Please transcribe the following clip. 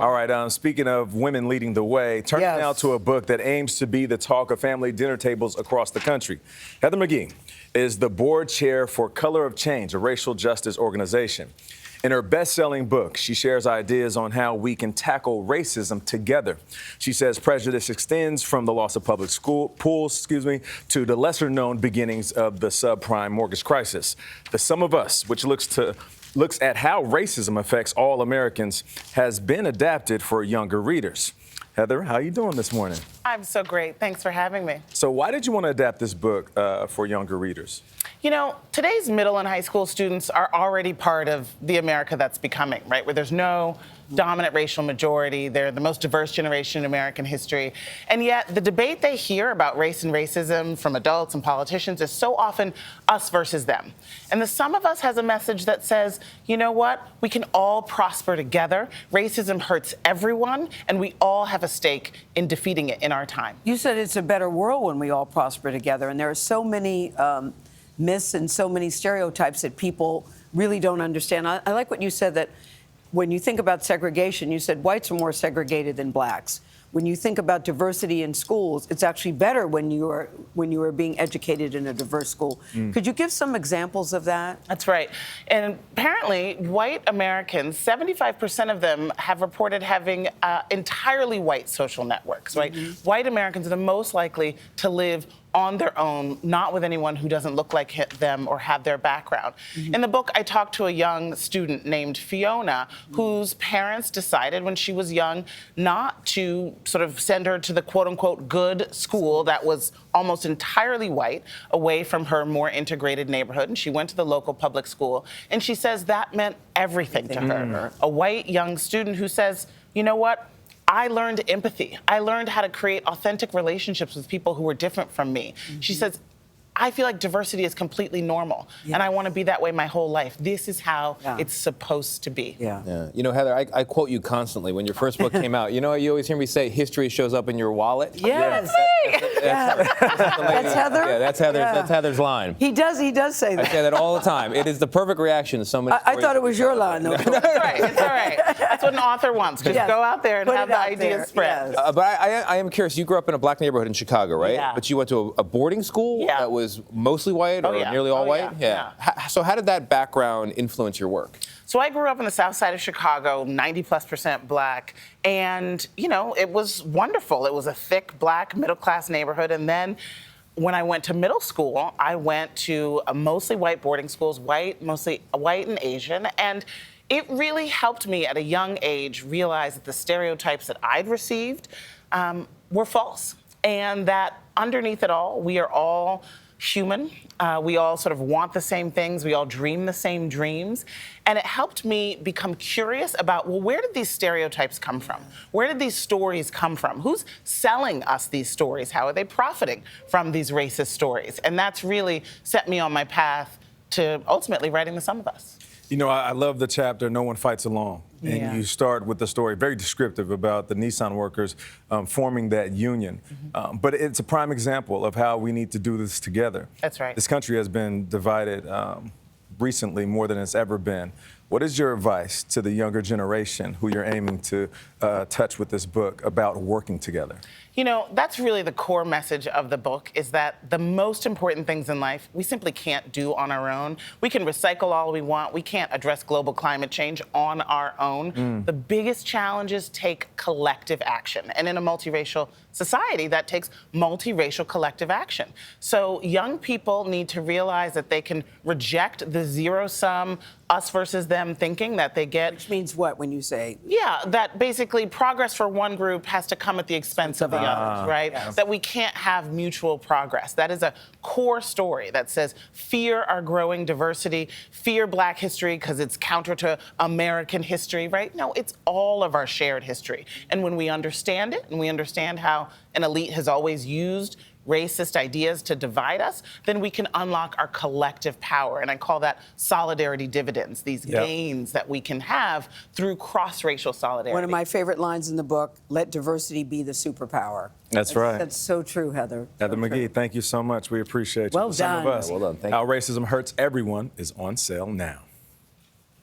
All right, speaking of women leading the way, turning now to a book that aims to be the talk of family dinner tables across the country. Heather McGhee is the board chair for Color of Change, a racial justice organization. In her best-selling book, she shares ideas on how we can tackle racism together. She says prejudice extends from the loss of public school pools, to the lesser-known beginnings of the subprime mortgage crisis. The Sum of Us, which looks at how racism affects all Americans, has been adapted for younger readers. Heather, how are you doing this morning? I'm so great. Thanks for having me. So why did you want to adapt this book for younger readers? You know, today's middle and high school students are already part of the America that's becoming, right? Where there's no dominant racial majority. They're the most diverse generation in American history. And yet the debate they hear about race and racism from adults and politicians is so often us versus them. And the Sum of Us has a message that says, you know what? We can all prosper together. Racism hurts everyone, and we all have a stake in defeating it in our time. You said it's a better world when we all prosper together, and there are so many myths and so many stereotypes that people really don't understand. I like what you said, that when you think about segregation, you said whites are more segregated than blacks. When you think about diversity in schools, it's actually better when you are being educated in a diverse school. Could you give some examples of that? That's right. And apparently, white Americans, 75% of them have reported having entirely white social networks, right? White Americans are the most likely to live on their own, not with anyone who doesn't look like them or have their background. In the book, I talked to a young student named Fiona, whose parents decided when she was young not to sort of send her to the quote-unquote good school that was almost entirely white, away from her more integrated neighborhood. And she went to the local public school. And she says that meant everything to her. A white young student who says, you know what? I learned empathy. I learned how to create authentic relationships with people who were different from me. She says, I feel like diversity is completely normal, and I want to be that way my whole life. This is how it's supposed to be. You know, Heather, I quote you constantly. When your first book came out, you know, you always hear me say, history shows up in your wallet. Yes. That's Heather? Yeah, that's Heather's, that's Heather's line. He does say that. I say that all the time. It is the perfect reaction to so many I thought it was your line, though. It's all right. It's all right. That's what an author wants. Just go out there and have the ideas spread. But I am curious. You grew up in a black neighborhood in Chicago, right? Yeah. But you went to a boarding school that was mostly white or nearly all white? So how did that background influence your work? So I grew up in the south side of Chicago, 90+% black, and, you know, it was wonderful. It was a thick black middle-class neighborhood, and then when I went to middle school, I went to a mostly white boarding schools, mostly white and Asian, and it really helped me at a young age realize that the stereotypes that I'd received were false, and that underneath it all, we are all human. We all sort of want the same things. We all dream the same dreams. And it helped me become curious about, well, where did these stereotypes come from? Where did these stories come from? Who's selling us these stories? How are they profiting from these racist stories? And that's really set me on my path to ultimately writing The Sum of Us. You know, I love the chapter, No One Fights Alone. And you start with the story, very descriptive, about the Nissan workers forming that union. But it's a prime example of how we need to do this together. That's right. This country has been divided recently more than it's ever been. What is your advice to the younger generation who you're aiming to touch with this book about working together? You know, that's really the core message of the book, is that the most important things in life we simply can't do on our own. We can recycle all we want. We can't address global climate change on our own. The biggest challenges take collective action. And in a multiracial society, that takes multiracial collective action. So young people need to realize that they can reject the zero-sum, us versus them thinking that they get. Which means what when you say? Yeah, that basically progress for one group has to come at the expense of the others, right? Yes. That we can't have mutual progress. That is a core story that says fear our growing diversity, fear black history because it's counter to American history, right? No, it's all of our shared history. And when we understand it, and we understand how an elite has always used racist ideas to divide us, then we can unlock our collective power. And I call that solidarity dividends, these gains that we can have through cross-racial solidarity. One of my favorite lines in the book, let diversity be the superpower. That's right. That's so true, Heather. Heather McGhee, thank you so much. We appreciate you. Well Some of done. us. Well done. Thank you. How Racism Hurts Everyone is on sale now.